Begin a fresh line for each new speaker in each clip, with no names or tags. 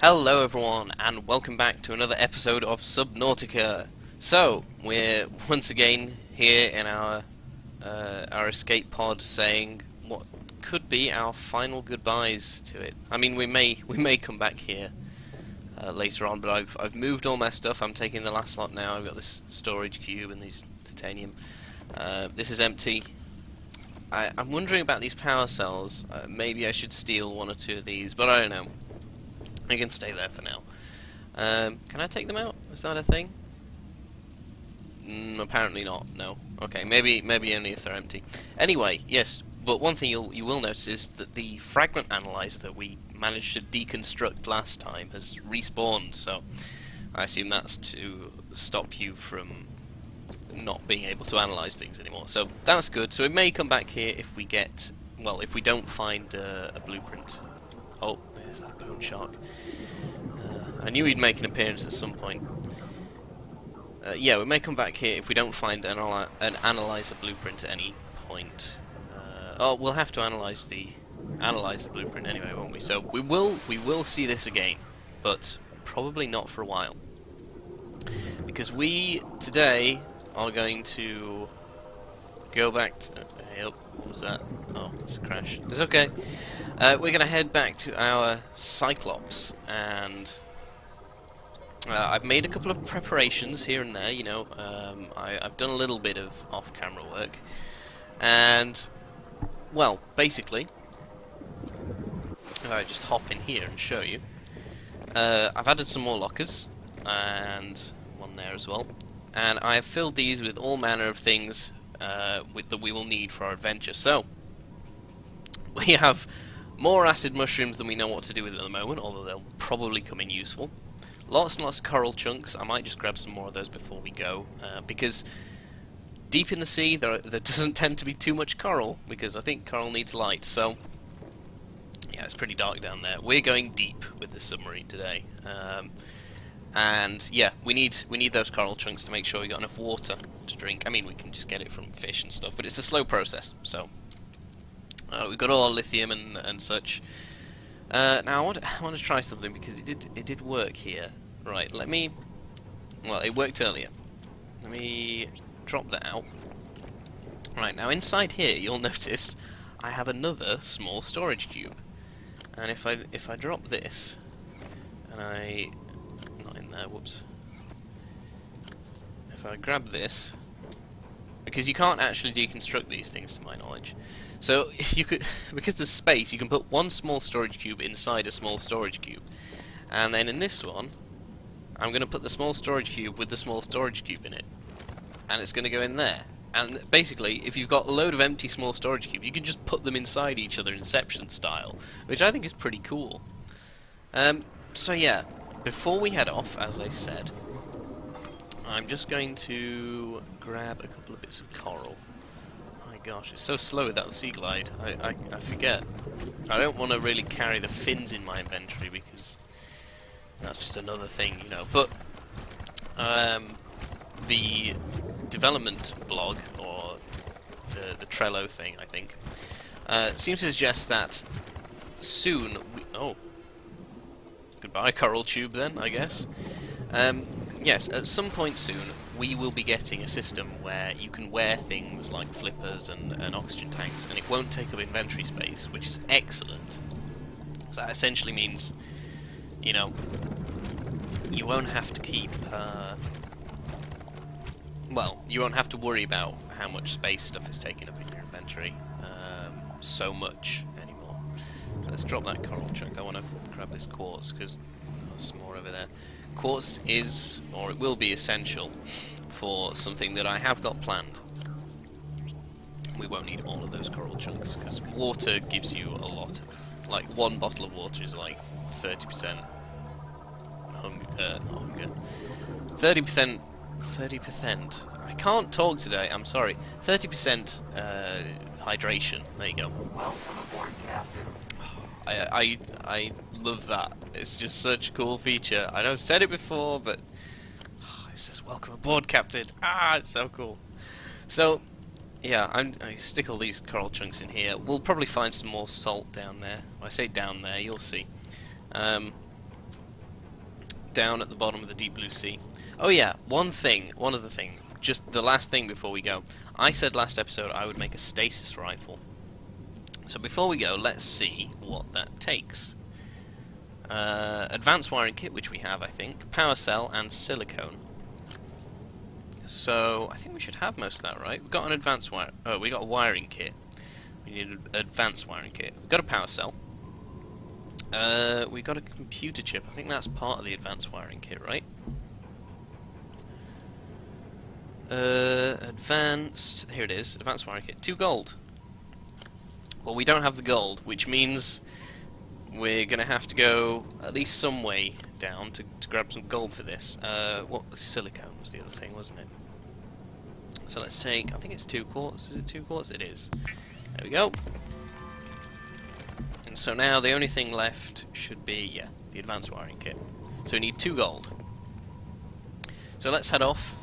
Hello everyone, and welcome back to another episode of Subnautica. So, we're once again here in our escape pod saying what could be our final goodbyes to it. I mean, we may come back here later on, but I've moved all my stuff. I'm taking the last lot now. I've got this storage cube and these titanium. This is empty. I'm wondering about these power cells. Maybe I should steal one or two of these, but I don't know. They can stay there for now. Can I take them out? Is that a thing? Apparently not. No. Okay. Maybe only if they're empty. Anyway, yes. But one thing you will notice is that the fragment analyzer that we managed to deconstruct last time has respawned. So I assume that's to stop you from not being able to analyze things anymore. So that's good. So it may come back here if we get if we don't find a blueprint. Oh, there's that bone shark. I knew he'd make an appearance at some point. Yeah, we may come back here if we don't find an analyzer blueprint at any point. Oh, we'll have to analyze the analyzer blueprint anyway, won't we? So we will see this again, but probably not for a while, because we today are going to go back to. What was that? Oh, it's a crash. It's okay. We're going to head back to our Cyclops, and I've made a couple of preparations here and there, you know. I've done a little bit of off-camera work, and, well, basically, if I just hop in here and show you, I've added some more lockers, and one there as well, and I have filled these with all manner of things that we will need for our adventure. So, we have more acid mushrooms than we know what to do with at the moment, although they'll probably come in useful. Lots and lots of coral chunks. I might just grab some more of those before we go, because deep in the sea there doesn't tend to be too much coral, because I think coral needs light. So, yeah, it's pretty dark down there. We're going deep with the submarine today. And yeah, we need those coral chunks to make sure we got enough water to drink. I mean, we can just get it from fish and stuff, but it's a slow process. So we've got all our lithium and such. Now I want to try something, because it did work here. Right, let me. Well, it worked earlier. Let me drop that out. Right, now inside here, you'll notice I have another small storage cube, and if I drop this, and whoops. If I grab this, because you can't actually deconstruct these things to my knowledge. So if you could, because there's space, you can put one small storage cube inside a small storage cube. And then in this one, I'm going to put the small storage cube with the small storage cube in it. And it's going to go in there. And basically, if you've got a load of empty small storage cubes, you can just put them inside each other Inception style, which I think is pretty cool. So yeah. Before we head off, as I said, I'm just going to grab a couple of bits of coral. Oh my gosh, it's so slow without the sea glide. I forget. I don't want to really carry the fins in my inventory, because that's just another thing, you know. But the development blog, or the Trello thing, I think, seems to suggest that soon goodbye, coral tube, then, I guess. Yes, at some point soon, we will be getting a system where you can wear things like flippers and oxygen tanks, and it won't take up inventory space, which is excellent. So that essentially means, you know, you won't have to keep, you won't have to worry about how much space stuff is taking up in your inventory so much anymore. So let's drop that coral chunk. I want to grab this quartz, because there's some more over there. Quartz is, or it will be, essential for something that I have got planned. We won't need all of those coral chunks, because water gives you a lot of, like, one bottle of water is like 30% hunger. 30%. I can't talk today, I'm sorry. 30% hydration. There you go. I love that. It's just such a cool feature. I know I've said it before, but it says "Welcome aboard, Captain." It's so cool. So, yeah, I stick all these coral chunks in here. We'll probably find some more salt down there. When I say down there, you'll see. down at the bottom of the deep blue sea. Oh yeah, one other thing, just the last thing before we go. I said last episode I would make a stasis rifle. So before we go, let's see what that takes. Advanced wiring kit, which we have, I think, power cell and silicone. So I think we should have most of that, right? We've got an advanced wire. Oh, we got a wiring kit. We need an advanced wiring kit. We've got a power cell. We got a computer chip. I think that's part of the advanced wiring kit, right? Advanced. Here it is. Advanced wiring kit. 2 gold. Well, we don't have the gold, which means we're gonna have to go at least some way down to grab some gold for this. What silicone was the other thing, wasn't it? So let's take. I think it's 2 quarts. Is it 2 quarts? It is. There we go. And so now the only thing left should be, yeah, the advanced wiring kit. So we need 2 gold. So let's head off.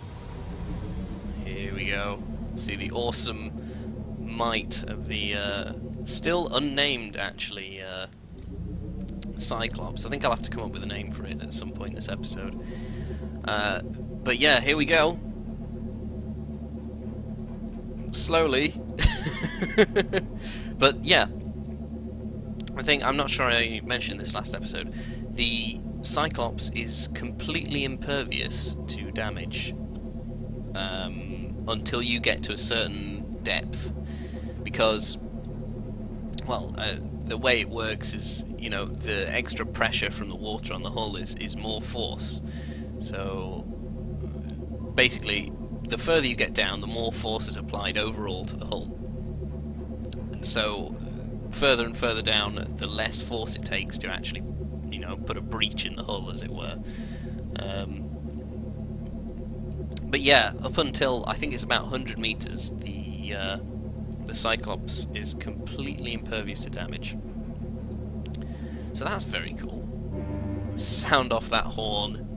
Here we go. See the awesome might of the still unnamed, actually, Cyclops. I think I'll have to come up with a name for it at some point in this episode. But yeah, here we go. Slowly. But yeah, I'm not sure I mentioned this last episode. The Cyclops is completely impervious to damage until you get to a certain depth, because, well, the way it works is, you know, the extra pressure from the water on the hull is more force. So basically, the further you get down, the more force is applied overall to the hull. And so further and further down, the less force it takes to actually, you know, put a breach in the hull, as it were. But yeah, up until I think it's about 100 meters, the Cyclops is completely impervious to damage. So that's very cool. Sound off that horn.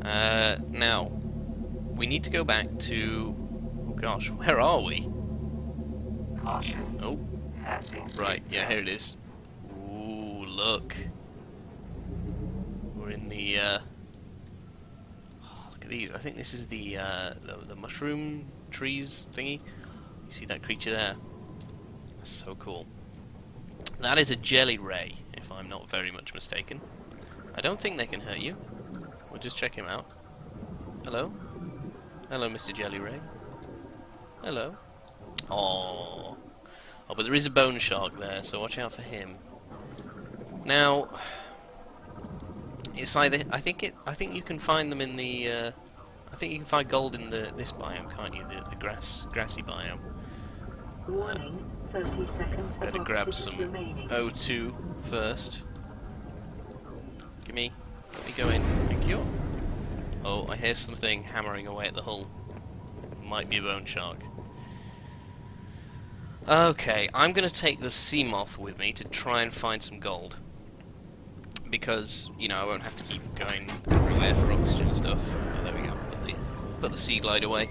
Now, we need to go back to... Oh gosh, where are we?
Caution.
Oh, right, yeah, here it is. Ooh, look. We're in the... Oh, look at these. I think this is the mushroom trees thingy. You see that creature there? That's so cool. That is a jelly ray, if I'm not very much mistaken. I don't think they can hurt you. We'll just check him out. Hello? Hello, Mr. Jelly Ray. Hello. Oh, but there is a bone shark there, so watch out for him. Now, it's either I think you can find them in the I think you can find gold in this biome, can't you? The grassy biome.
Warning, 30 seconds.
Better grab some O2 first. Let me go in. Thank you. Oh, I hear something hammering away at the hull. Might be a bone shark. Okay, I'm going to take the sea moth with me to try and find some gold. Because, you know, I won't have to keep going everywhere for oxygen and stuff. Oh, there we go. Put the sea glide away.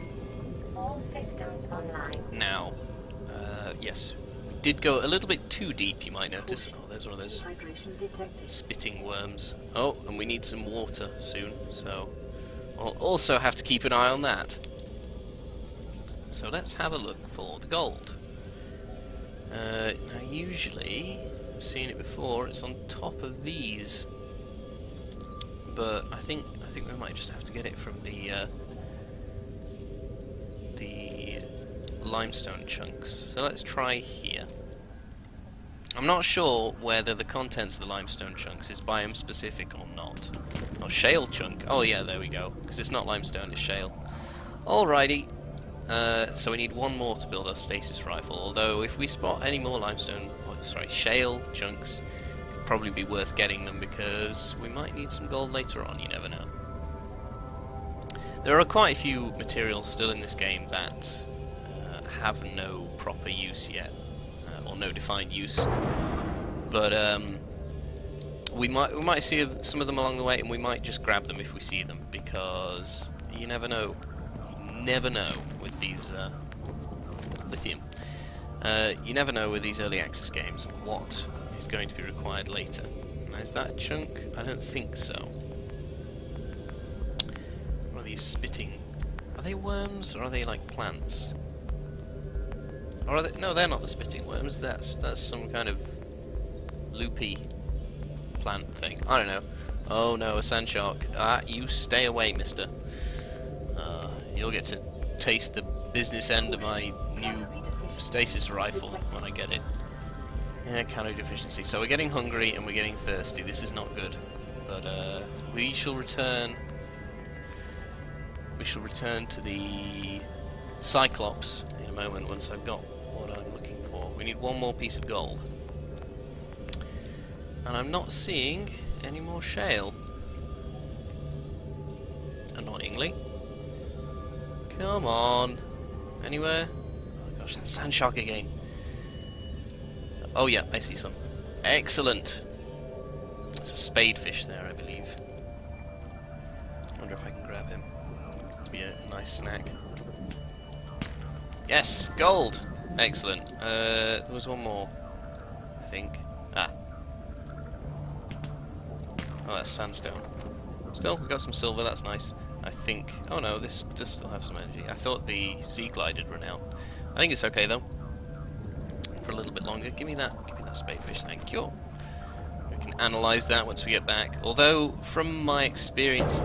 All systems online.
Now, yes. We did go a little bit too deep, you might notice. Oh, there's one of those spitting worms. Oh, and we need some water soon, so... I'll also have to keep an eye on that. So let's have a look for the gold. Now usually, I've seen it before, it's on top of these. But I think we might just have to get it from the limestone chunks. So let's try here. I'm not sure whether the contents of the limestone chunks is biome specific or not. Oh, shale chunk. Oh yeah, there we go. Because it's not limestone, it's shale. Alrighty. So we need one more to build our stasis rifle. Although if we spot any more shale chunks, it'd probably be worth getting them because we might need some gold later on. You never know. There are quite a few materials still in this game that have no proper use yet. Or no defined use, but we might see some of them along the way, and we might just grab them if we see them, because you never know. You never know with these lithium. You never know with these early access games what is going to be required later. Now, is that a chunk? I don't think so. of these spitting... Are they worms, or are they like plants? Or are they... No, they're not the spitting worms. That's some kind of loopy plant thing. I don't know. Oh no, a sand shark. You stay away, mister. You'll get to taste the business end of my new stasis rifle when I get it. Yeah, calorie deficiency. So we're getting hungry and we're getting thirsty. This is not good. But we shall return. We shall return to the Cyclops in a moment once I've got what I'm looking for. We need one more piece of gold. And I'm not seeing any more shale. Annoyingly. Come on. Anywhere? Oh gosh, that sand shark again. Oh yeah, I see some. Excellent. There's a spadefish there, I believe. I wonder if I can grab him. Be a nice snack. Yes, gold. Excellent. There was one more, I think. Ah. Oh, that's sandstone. Still, we got some silver. That's nice. I think... Oh no, this does still have some energy. I thought the sea glide had run out. I think it's okay though. For a little bit longer. Give me that spadefish, thank you. We can analyse that once we get back. Although, from my experience...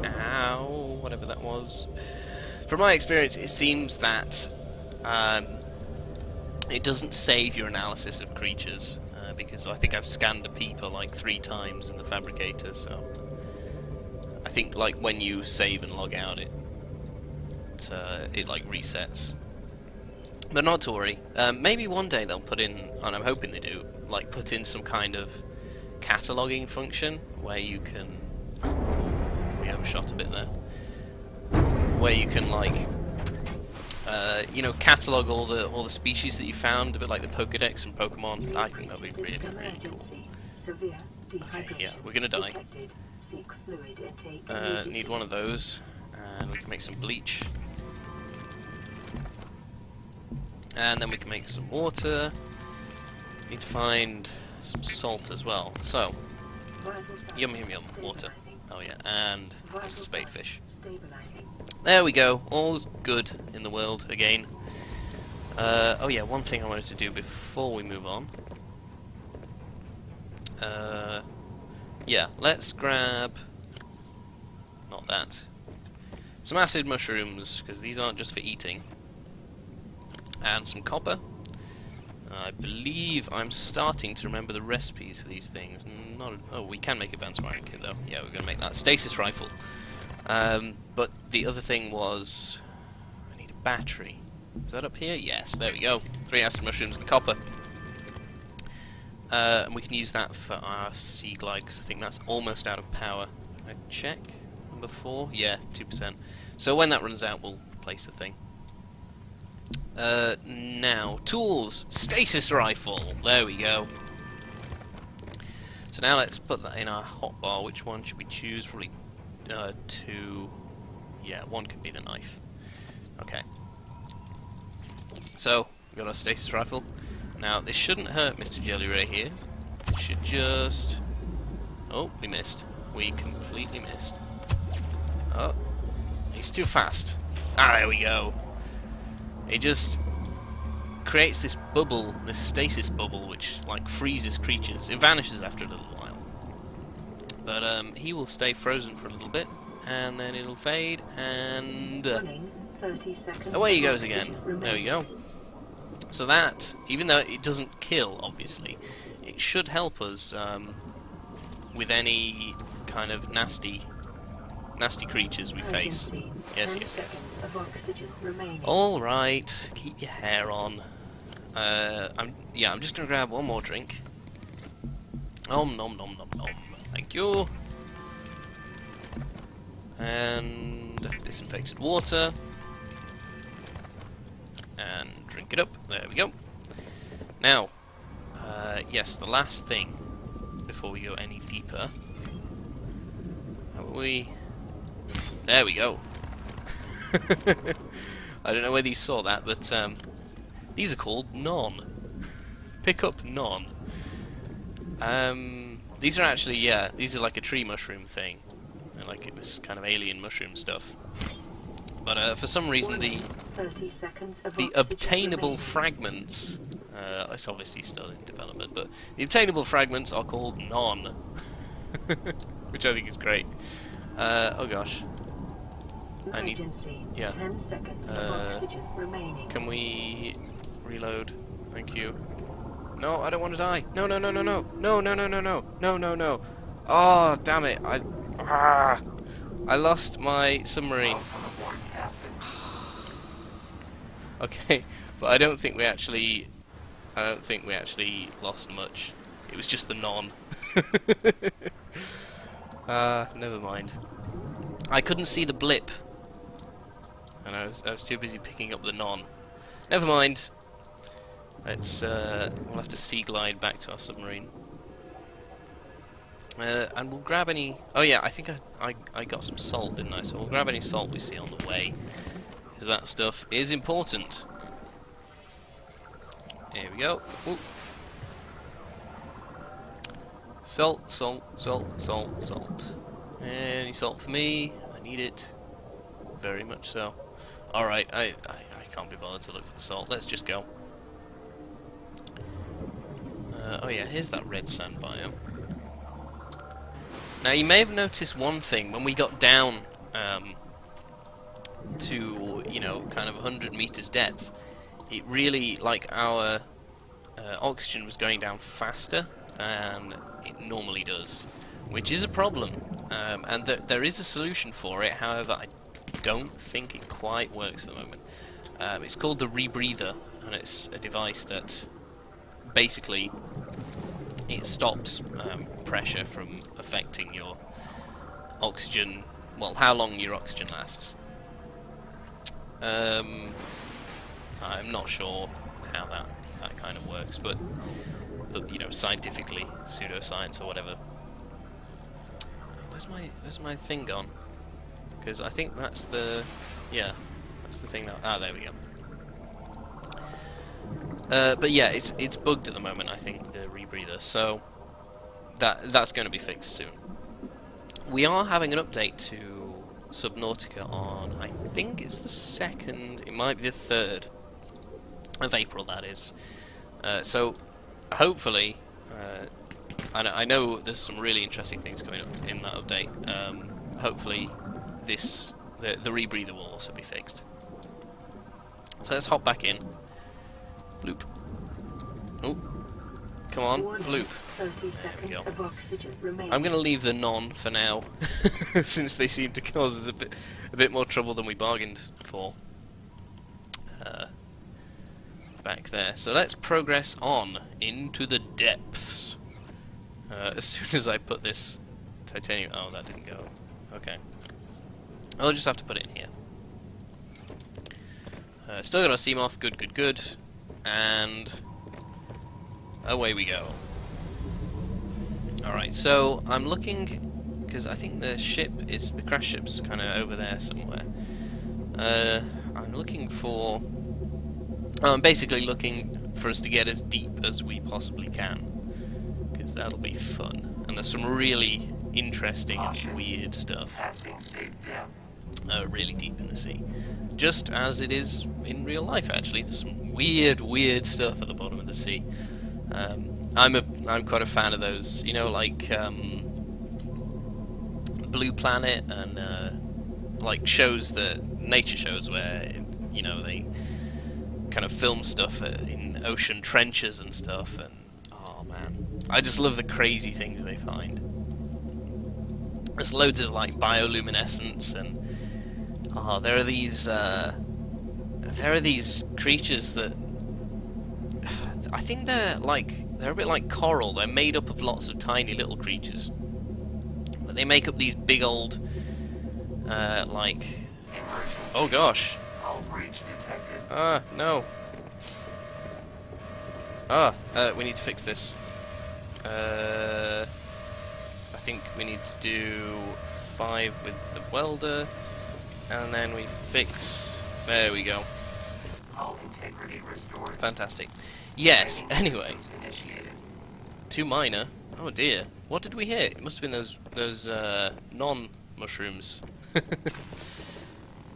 Ow, whatever that was. From my experience, it seems that it doesn't save your analysis of creatures. Because I think I've scanned a peeper like 3 times in the fabricator, so... I think like when you save and log out, it like resets. But not to worry. Maybe one day they'll put in, and I'm hoping they do, like put in some kind of cataloging function where you can... We overshot a bit there. Where you can like, you know, catalog all the species that you found, a bit like the Pokédex from Pokemon. I think that'd be really cool. Okay, yeah, we're gonna die. Need one of those, and we can make some bleach. And then we can make some water. Need to find some salt as well. So, yum yum yum, water. Oh yeah, and just a spadefish. There we go, all's good in the world again. Oh yeah, one thing I wanted to do before we move on. Yeah, let's grab... Not that. Some acid mushrooms, because these aren't just for eating. And some copper. I believe I'm starting to remember the recipes for these things. Oh, we can make advanced wiring kit though. Yeah, we're going to make that. Stasis rifle. But the other thing was... I need a battery. Is that up here? Yes, there we go. 3 acid mushrooms and copper. And we can use that for our sea glide, because I think that's almost out of power. Can I check? Number 4? Yeah, 2%. So when that runs out, we'll replace the thing. Now, tools! Stasis rifle! There we go. So now let's put that in our hotbar. Which one should we choose? Probably 2. Yeah, 1 could be the knife. Okay. So, we've got our stasis rifle. Now, this shouldn't hurt Mr. Jelly Ray here. It should just... Oh, we missed. We completely missed. Oh, he's too fast. Ah, there we go. It just creates this bubble, this stasis bubble, which, like, freezes creatures. It vanishes after a little while. But, he will stay frozen for a little bit, and then it'll fade, and... away he goes again. There we go. So that, even though it doesn't kill, obviously, it should help us with any kind of nasty creatures we face. Yes, yes, yes. Alright, keep your hair on. I'm just gonna grab one more drink. Nom nom nom nom nom. Thank you. And disinfected water. And drink it up. There we go. Now, yes, the last thing before we go any deeper. There we go. I don't know whether you saw that, but these are called non. Pick up non. These are actually, yeah, these are like a tree mushroom thing. like this kind of alien mushroom stuff. But for some reason, the
30 seconds of
the
oxygen
obtainable
remaining.
fragments, it's obviously still in development, but the obtainable fragments are called non, which I think is great. Oh gosh. I need,
Emergency.
yeah.
10 seconds of oxygen remaining.
Can we reload? Thank you. No, I don't want to die. No, no, no, no, no, no, no, no, no, no, no, no, no. Oh, damn it! I lost my submarine. Okay, but I don't think we actually lost much. It was just the non. Never mind. I couldn't see the blip, and I was too busy picking up the non. Never mind. Let's we'll have to sea glide back to our submarine. And we'll grab any. Oh yeah, I think I got some salt, didn't I? So we'll grab any salt we see on the way, because that stuff is important. Here we go. Ooh. Salt, salt, salt, salt, salt. Any salt for me? I need it. Very much so. Alright, I can't be bothered to look for the salt. Let's just go. Oh yeah, here's that red sand biome. Now you may have noticed one thing when we got down to, you know, kind of 100 meters depth. It really, like, our oxygen was going down faster than it normally does, which is a problem. And there is a solution for it. However, I don't think it quite works at the moment. It's called the rebreather, and it's a device that basically it stops pressure from affecting your oxygen, well, how long your oxygen lasts. I'm not sure how that kind of works, but you know, scientifically, pseudoscience or whatever. Where's my thing gone? Because I think that's the, yeah, that's the thing that, there we go. But yeah, it's bugged at the moment, I think, the rebreather, so that's going to be fixed soon. We are having an update to Subnautica on, I think it's the 2nd, it might be the 3rd of April, that is. So hopefully, I know there's some really interesting things coming up in that update. Hopefully the rebreather will also be fixed. So let's hop back in. Bloop. Oh, come on, bloop.
30 seconds of oxygen remaining.
I'm going to leave the non for now, since they seem to cause us a bit more trouble than we bargained for back there. So let's progress on into the depths. As soon as I put this titanium... Oh, that didn't go. Okay. I'll just have to put it in here. Still got our sea moth. Good, good, good. And away we go. Alright, so I'm looking, because I think the crash ship's kind of over there somewhere. I'm looking for... I'm basically looking for us to get as deep as we possibly can, because that'll be fun. And there's some really interesting and weird stuff. Really deep in the sea. Just as it is in real life, actually. There's some weird stuff at the bottom of the sea. I'm quite a fan of those, you know, like Blue Planet and like shows nature shows where, you know, they kind of film stuff in ocean trenches and stuff, and oh man, I just love the crazy things they find. There's loads of like bioluminescence, and there are these creatures that I think they're a bit like coral. They're made up of lots of tiny little creatures, but they make up these big old oh gosh. No. We need to fix this. I think we need to do 5 with the welder, and then we fix... There we go. Fantastic. Yes, anyway. 2 minor. Oh dear. What did we hit? It must have been those non mushrooms.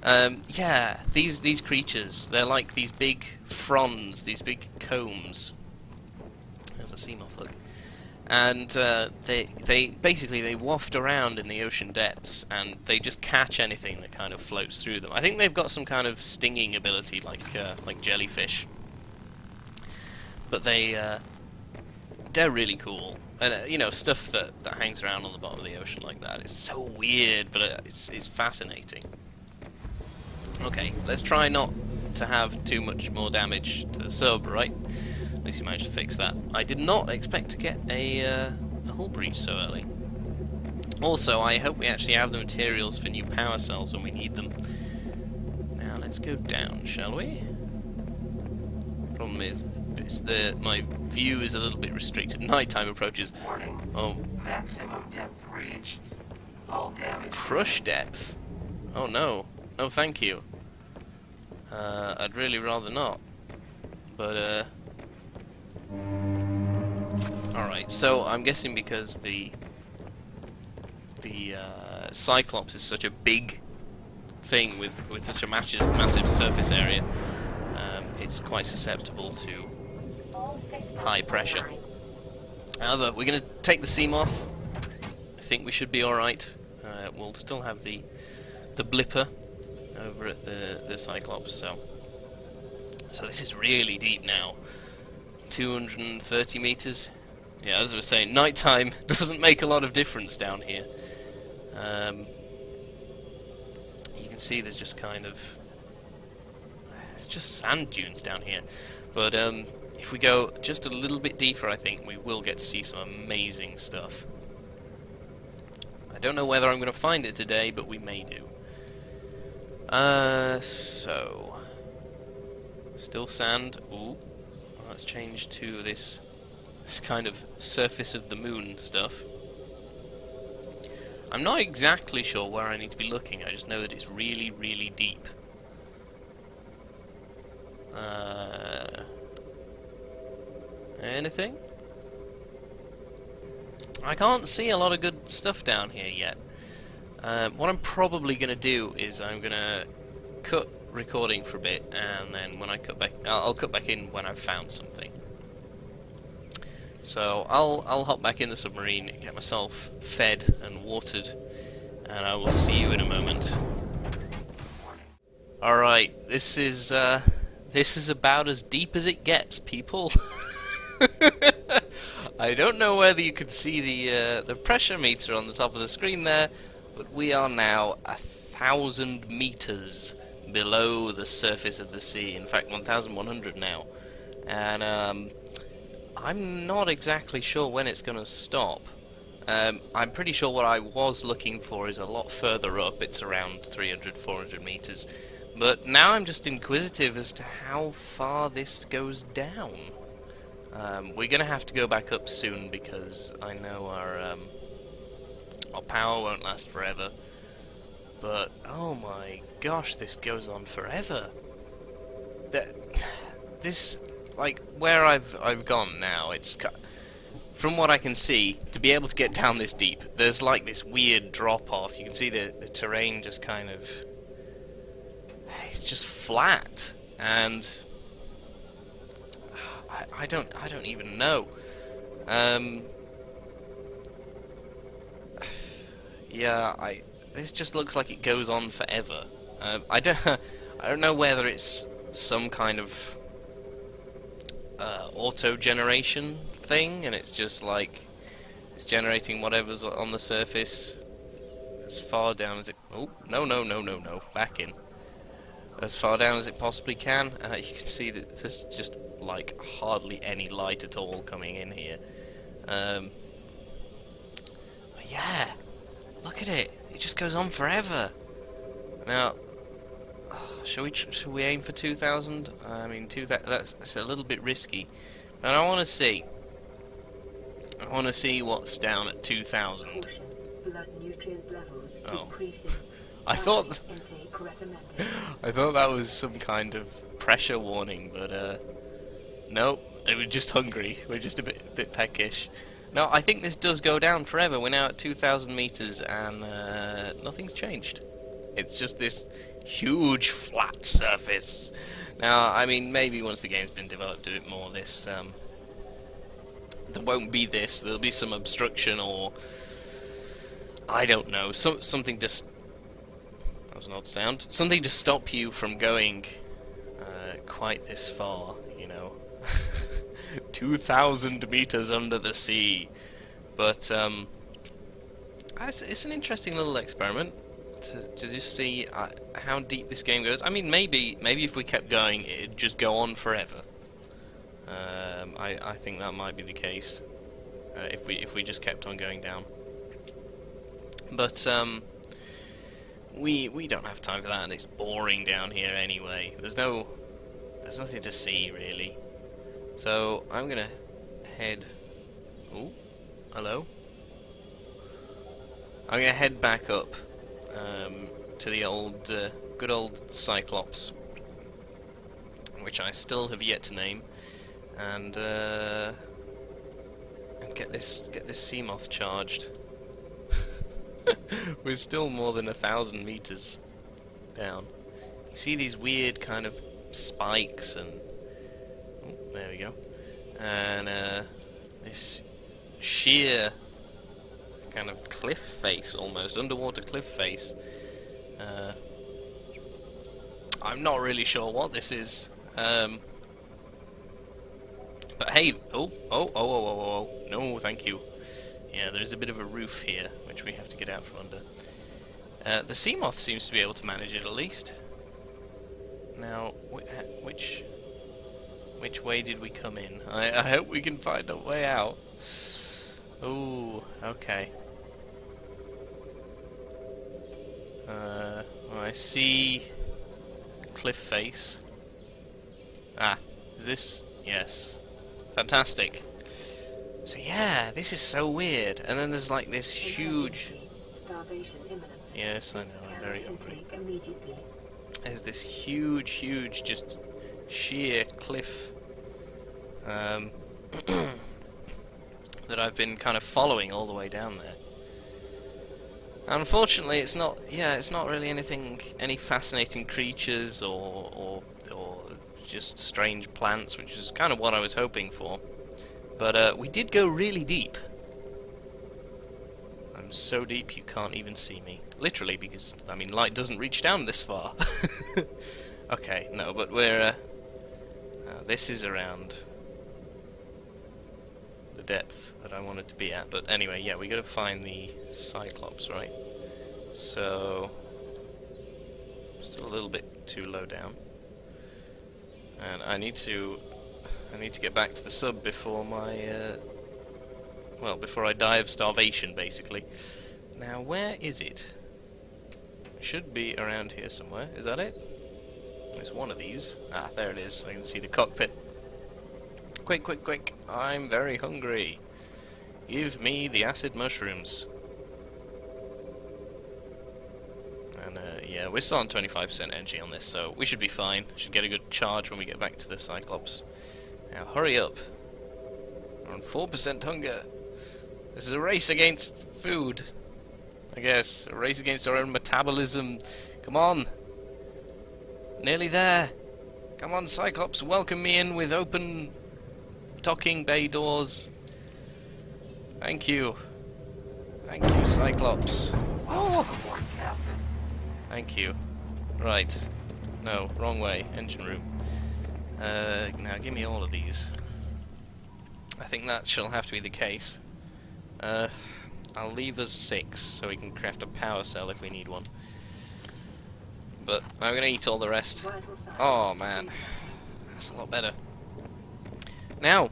Yeah, these creatures, they're like these big fronds, these big combs. There's a sea moth, look. And they basically they waft around in the ocean depths, and they just catch anything that kind of floats through them. I think they've got some kind of stinging ability, like jellyfish. But they're really cool, and you know, stuff that hangs around on the bottom of the ocean like that. It's so weird, but it's fascinating. Okay, let's try not to have too much more damage to the sub, right? At least you managed to fix that. I did not expect to get a hull breach so early. Also, I hope we actually have the materials for new power cells when we need them. Now let's go down, shall we? Problem is, my view is a little bit restricted. Nighttime approaches.
Warning.
Oh,
Maximum depth reached. All damage.
crush depth. Oh no. No, thank you. I'd really rather not. But, alright, so I'm guessing because the Cyclops is such a big thing with such a massive surface area, it's quite susceptible to high pressure. However, we're going to take the sea moth. I think we should be alright. We'll still have the blipper over at the Cyclops, so this is really deep now. 230 meters. Yeah, as I was saying, nighttime doesn't make a lot of difference down here. You can see there's just kind of, it's just sand dunes down here. But if we go just a little bit deeper, I think we will get to see some amazing stuff. I don't know whether I'm going to find it today, but we may do. So still sand. Ooh, let's change to this kind of surface of the moon stuff. I'm not exactly sure where I need to be looking. I just know that it's really, really deep. Anything? I can't see a lot of good stuff down here yet. What I'm probably going to do is I'm going to cut recording for a bit, and then when I cut back, I'll cut back in when I've found something. So I'll hop back in the submarine, get myself fed and watered, and I will see you in a moment. All right, this is about as deep as it gets, people. I don't know whether you could see the pressure meter on the top of the screen there, but we are now 1,000 meters below the surface of the sea. In fact, 1,100 now, and I'm not exactly sure when it's going to stop. I'm pretty sure what I was looking for is a lot further up. It's around 300, 400 meters. But now I'm just inquisitive as to how far this goes down. We're going to have to go back up soon because I know our power won't last forever. But, oh my gosh, this goes on forever. This, like, where I've gone now, it's... From what I can see, to be able to get down this deep, there's like this weird drop-off. You can see the terrain just kind of... It's just flat, and... I don't even know. Yeah, this just looks like it goes on forever. I don't know whether it's some kind of auto-generation thing, and it's just like it's generating whatever's on the surface as far down as it... Oh, no, back in. As far down as it possibly can. You can see that there's just like hardly any light at all coming in here. But yeah, look at it. It just goes on forever. Now, should we aim for 2,000? I mean, that's a little bit risky. But I want to see. I want to see what's down at 2,000.
Blood nutrient levels
Oh.
decreasing.
I thought
Intake recommended.
I thought that was some kind of pressure warning, but no, they were just hungry. We're just a bit peckish. No, I think this does go down forever. We're now at 2,000 meters, and nothing's changed. It's just this huge flat surface. Now, I mean, maybe once the game's been developed a bit more, this there won't be this. There'll be some obstruction, or I don't know, something just. That was an odd sound. Something to stop you from going quite this far, you know. 2,000 meters under the sea. But it's an interesting little experiment to just see how deep this game goes. I mean, maybe if we kept going, it'd just go on forever. I think that might be the case if we just kept on going down. But we don't have time for that, and it's boring down here anyway. There's nothing to see really. So I'm gonna head. Oh, hello. I'm gonna head back up to the old, good old Cyclops, which I still have yet to name, and get this sea moth charged. We're still more than 1,000 meters down. You see these weird kind of spikes and. Oh, there we go. And this sheer kind of cliff face, almost underwater cliff face. I'm not really sure what this is. But hey, oh, no, thank you. Yeah, there's a bit of a roof here, which we have to get out from under. The sea moth seems to be able to manage it at least. Now, which way did we come in? I hope we can find a way out. Oh, okay. Well, I see cliff face. Ah, is this? Yes. Fantastic. So yeah, this is so weird. And then there's like this huge.
Starvation imminent.
Yes, I know. I'm very hungry.
Intake immediately.
There's this huge, just sheer cliff that I've been kind of following all the way down there. Unfortunately, it's not. Yeah, it's not really any fascinating creatures or just strange plants, which is kind of what I was hoping for. But we did go really deep. I'm so deep you can't even see me. Literally, because, I mean, light doesn't reach down this far. Okay, no, but we're... this is around the depth that I wanted to be at. But anyway, yeah, we gotta find the Cyclops, right? So... still a little bit too low down. And I need to get back to the sub before my, well, before I die of starvation, basically. Now, where is it? It should be around here somewhere. Is that it? It's one of these. Ah, there it is. I can see the cockpit. Quick, quick, quick. I'm very hungry. Give me the acid mushrooms. And, yeah, we're still on 25% energy on this, so we should be fine. Should get a good charge when we get back to the Cyclops. Now, hurry up. We're on 4% hunger. This is a race against food, I guess. A race against our own metabolism. Come on. Nearly there. Come on, Cyclops, welcome me in with open docking bay doors. Thank you. Thank you, Cyclops. Thank you. Right. No, wrong way. Engine room. Now give me all of these. I think that shall have to be the case. I'll leave us 6 so we can craft a power cell if we need one. But I'm gonna eat all the rest. Oh man, that's a lot better. Now,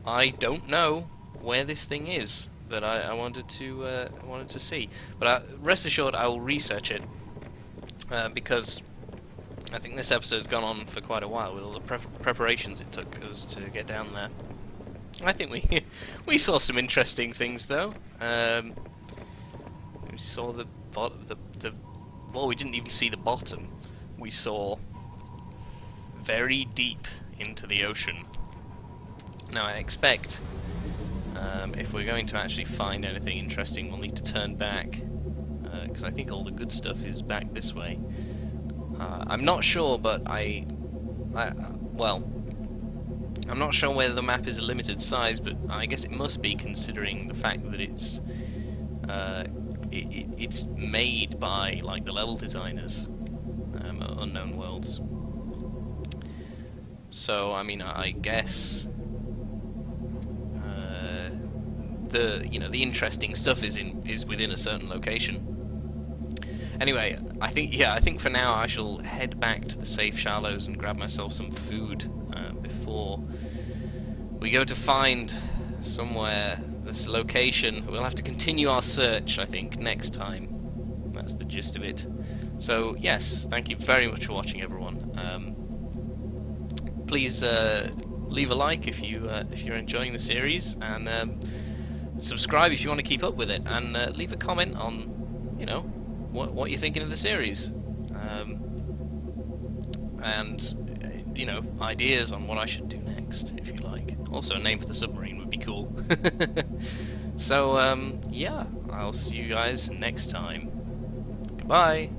I don't know where this thing is that I wanted to see, but rest assured I will research it because I think this episode's gone on for quite a while with all the preparations it took us to get down there. I think we saw some interesting things though. We saw well, we didn't even see the bottom. We saw very deep into the ocean. Now I expect If we're going to actually find anything interesting, we'll need to turn back, because I think all the good stuff is back this way. I'm not sure, but well, I'm not sure whether the map is a limited size, but I guess it must be, considering the fact that it's it's made by like the level designers, Unknown Worlds. So I mean, I guess the interesting stuff is within a certain location. Anyway, I think for now I shall head back to the safe shallows and grab myself some food before we go to find somewhere, this location. We'll have to continue our search, I think, next time. That's the gist of it. So yes, thank you very much for watching, everyone. Please leave a like if you're enjoying the series, and subscribe if you want to keep up with it, and leave a comment on what you're thinking of the series, and ideas on what I should do next, if you like. Also, a name for the submarine would be cool. So yeah, I'll see you guys next time. Goodbye.